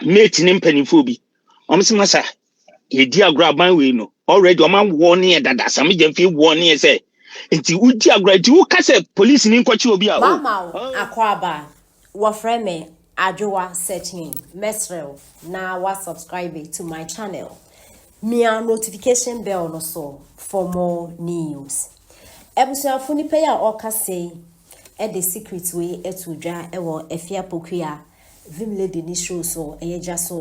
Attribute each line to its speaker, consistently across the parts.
Speaker 1: mate nim panifobi omsimasa ye di agro ban we no already o man warning dada Sammy Jemfi warning say nti udi agro nti wo ka say police ni nkwachi obi a
Speaker 2: mama akwaba wo frame me adwoa searching mesrel na wa subscribe to my channel mia notification bell no so for more news ebusuafo ni pay a oka say the secret way etudwa ewo efia pokua vim lady ni show so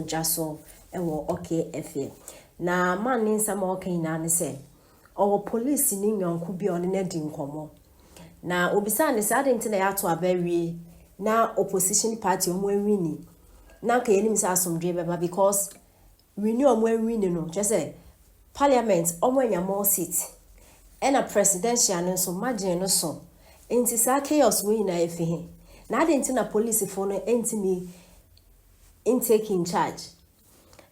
Speaker 2: jaso ewo okay efia na man ni nsama okay na ne say owo police ni nyanku bi on na di nkomo na obisa ne say adenti na ya to abawie na opposition party omo wini na ka yenim say asomdwe beba because we knew omo wini no just say parliament omo anya more seat and a presidential no so margin no so enti sa chaos we na efi na adenti na police for no enti in taking charge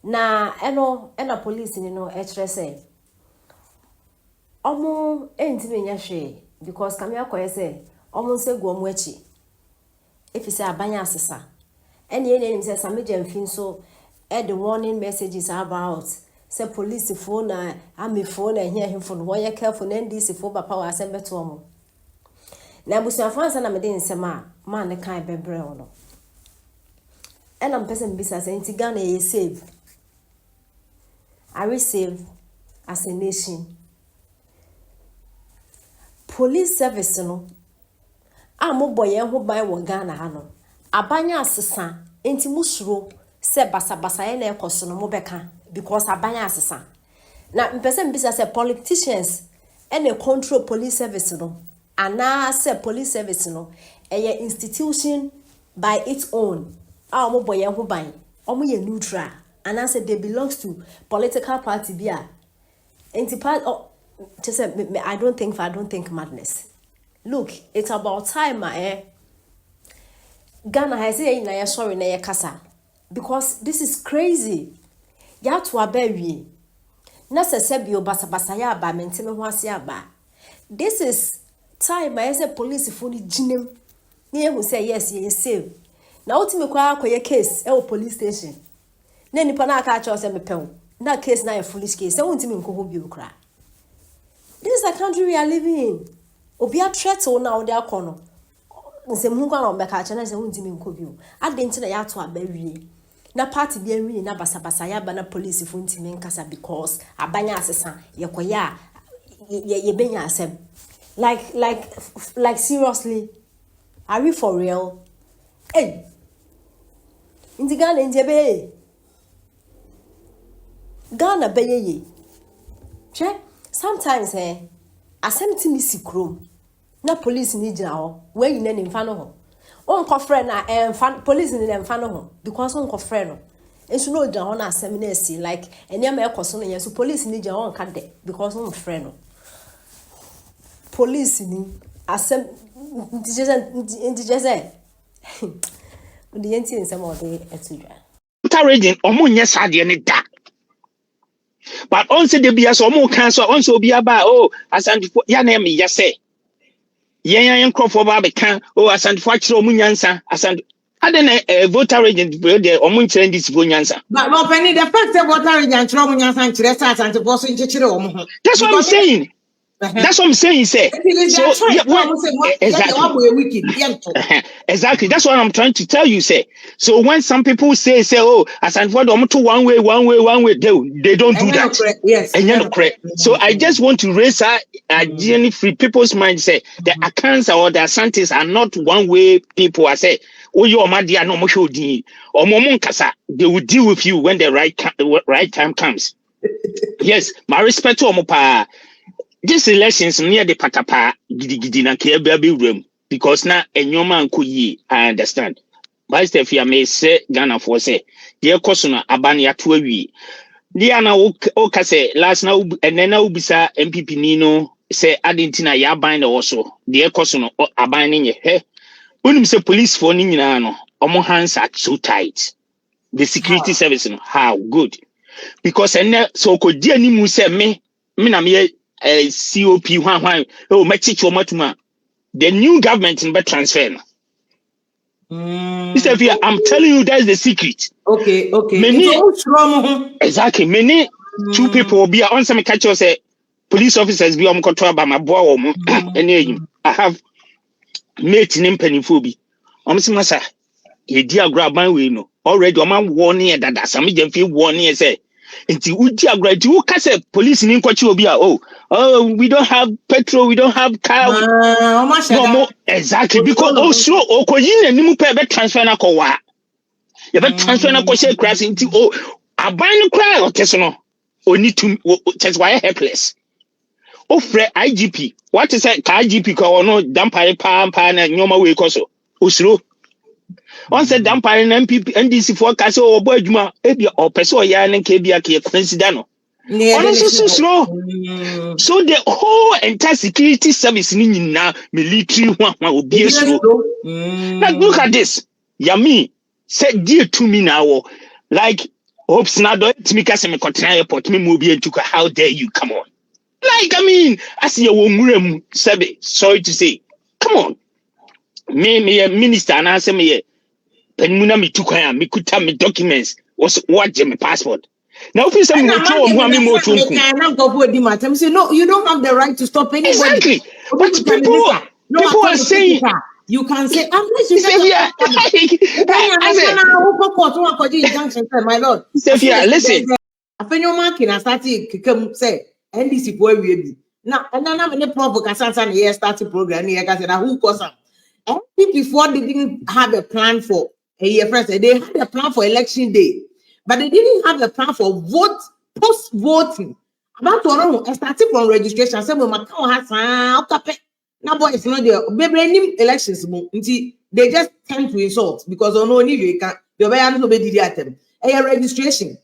Speaker 2: na ena police ni no etre say omo enti me nya hwe because kamia koye say omo nsegu omo achi if say abanya asesa ene ene say Sammy Jemfi so the warning messages about say police phone army phone here him phone why careful NDC for papa wa asembe to omo na busuafo ansa na mede nsema ma ne kan bebre ono and I'm person bisa say nti Ghana ye save are we save as a nation police service no mo boye ho ban wo Ghana ha no abanya asesa enti musuro se basa ye na ekoso no mo beka because abanya asesa na person bisa say politicians and they control police service no ana say police service no a institution by its own mo boye ho ban omo ye neutral and I said they belongs to political party bia enti part just say I don't think madness. Look, it's about time Ghana has say na sorry na kasa because this is crazy. Ya to abawie. Na se bi obasa ya ba mentime ho ase aba. This is time I say police for ni ginem. Ni who say yes ye save. Na ultime kwa akoye case e police station. Na nipa na aka cha say mepew. Na case na a foolish case. Se ultime nko ho bi okra. This is the country we are living in. Obi a threat na odi akono. Nse munkwa na ombeka cha na se untimi nko bi o. Adenti na ya to abawie. Na party bi anwi na basa ya ba na police fu ntimi nkasa because abanya asesa yekoya ye benya asem. Like seriously. Are we for real? Hey. Indigana njebe. Ghana beye. Che sometimes asem ti mi sikrom na police ni gina ho we yin na nimfa no ho on ko frɛ na police ni nimfa no ho because on ko frɛ no ensu no gina ho na asem na esi like enya ma ekoso no yeso police ni gina on ka de because on frɛ no police ni asem ndijeze odi yenti nsem odi etudwa
Speaker 1: ta region omo nye sade ne da. But on say the bias or more cancer on so be about asantifo ya na me yase yen crofo ba be kan asantifo akire omunyansa asant adena voter agent dey omunchire ndisi fo nyansa
Speaker 3: but penny the fact that voter agent kire omunyansa nkire sa asantifo so nkire omu
Speaker 1: that's what I'm saying. That's what I'm saying, say. So, exactly. That's what I'm trying to tell you, say. So when some people say, as I for them to one way, they don't do that.
Speaker 3: Yes.
Speaker 1: And you're not correct. So I just want to raise a free people's mind, say the Akansa or the Asantes are not one way people. I say, oh, you are dear, no more or Momonkasa. They will deal with you when the right time comes. Yes, my respect to Omopa. This elections near the patapa gidi na baby room because na enyoma nko yi I understand. But if you may say Ghana for say dear kosono abani ato awie. Dia na o ka say last na enena ubisa MPP nino say adentina ya ban na also dear kosono aban nye he. Unim say police for ni nyina no omo hands are so tight. The security service no how good because ene so ko dia ni mu say me na me COP the new government in transfer. Mr. Fia, I'm telling you that's the secret.
Speaker 3: Okay.
Speaker 1: Many
Speaker 3: It's wrong.
Speaker 1: exactly many two people be on some catch us police officers be on control by my boy I have mate in pennyphobi. Masa ye dear grab my way no already man warning that some feel warning say nti udia grad you can say police in kwachi obi oh we don't have petrol, we don't have car. No more exactly because slow okoyin animu pe be transfer na ko wa you be transfer na ko share crash nti aban no cry oteso no oni to just why helpless ofre IGP what is that IGP ko no dampare pa na nyoma we ko so osuro on said dampare na MPP NDC forecast obo adwuma ebia opese oya na nke bia ke consider no so the whole entire security service na military one obi slow. Like look at this. Yami said dear to me now. Like hopes na do it me kase me kontra airport me mo bi entuka how dare you come on. Like I mean as you wonwurem sabe sorry to say. Come on. Me minister na say me penmuna me tukwan me kuta me documents was what me passport. Now, if you say no,
Speaker 3: you don't have the right to stop anybody.
Speaker 1: Exactly. But people are saying
Speaker 3: you can say, unless you say, my lord.
Speaker 1: Listen.
Speaker 3: I think your marking I started come say NDC boy we now and then I'm in a provocation and here started program here I said who cause before they didn't have a plan for a year first they had a plan for election day. But they didn't have a plan for post-voting. About to starting from registration. Some of my has now boy it's not there. Baby elections they just tend to insult because no you can a registration.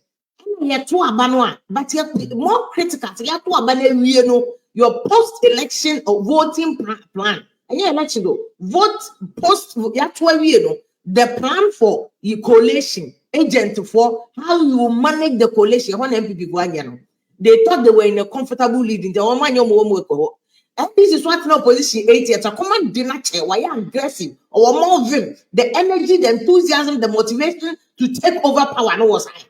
Speaker 3: But you're more critical. Your post-election or voting plan. And your election though. Vote post the plan for your coalition. Agent for how you manage the coalition. When MPP they thought they were in a comfortable lead in the woman and this is what no opposition 8 years. A command dinner chair, why aggressive or more vim. The energy, the enthusiasm, the motivation to take over power no was high.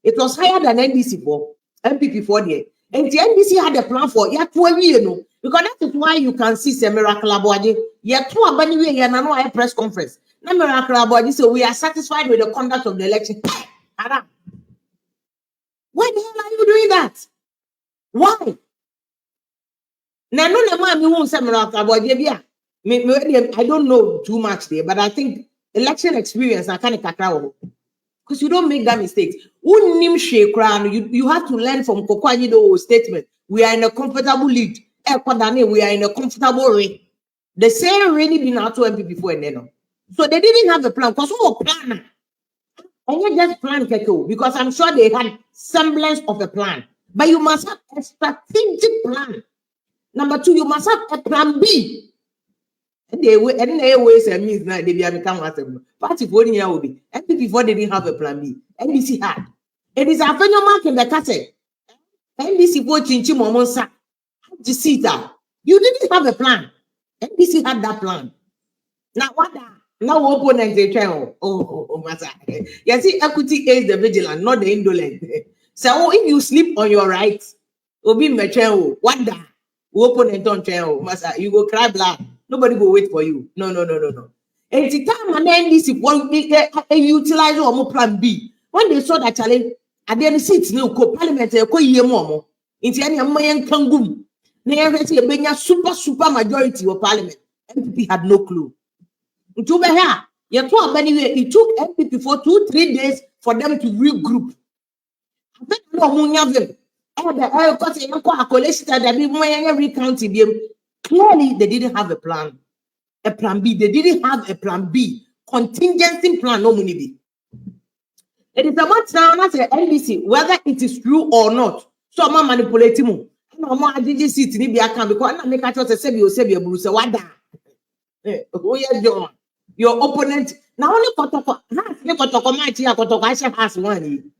Speaker 3: It was higher than NDC for MPP for the and the NDC had a plan for because that is why you can see some miracle about it. A press conference. No miracle about this, so we are satisfied with the conduct of the election. Why the hell are you doing that? Why? Now, I don't know too much there, but I think election experience I kind of because you don't make that mistake. You have to learn from Kokwanyido's statement. We are in a comfortable lead. We are in a comfortable way. The same really been out to MP before and then. So they didn't have a plan because plan. And you just plan because I'm sure they had semblance of a plan. But you must have a strategic plan. Number 2, you must have a plan B. And they always means that they become party voting will be. And before they didn't have a plan B. NDC had. It is a phenomenon in the cassette. NDC voting Chimomonsa. You didn't have a plan. NDC had that plan. Now what? Now opponents they try. You see, equity is the vigilant, not the indolent. So if you sleep on your rights, obi mechen what da? Opponent don't try. You go cry blood. Nobody will wait for you. No. And the time and NDC utilize our plan B. When they saw that challenge, at the end seats no parliament year more. Into any Mayan kangum. Super majority of parliament. MPP had no clue. It took MPP for 2-3 days for them to regroup. Clearly, they didn't have a plan. A plan B. They didn't have a plan B. Contingency plan, no money. It is about now as NDC, whether it is true or not. So I'm manipulating you. No more did sit in the account because I'm making a say you Bruce. What your opponent now only has one.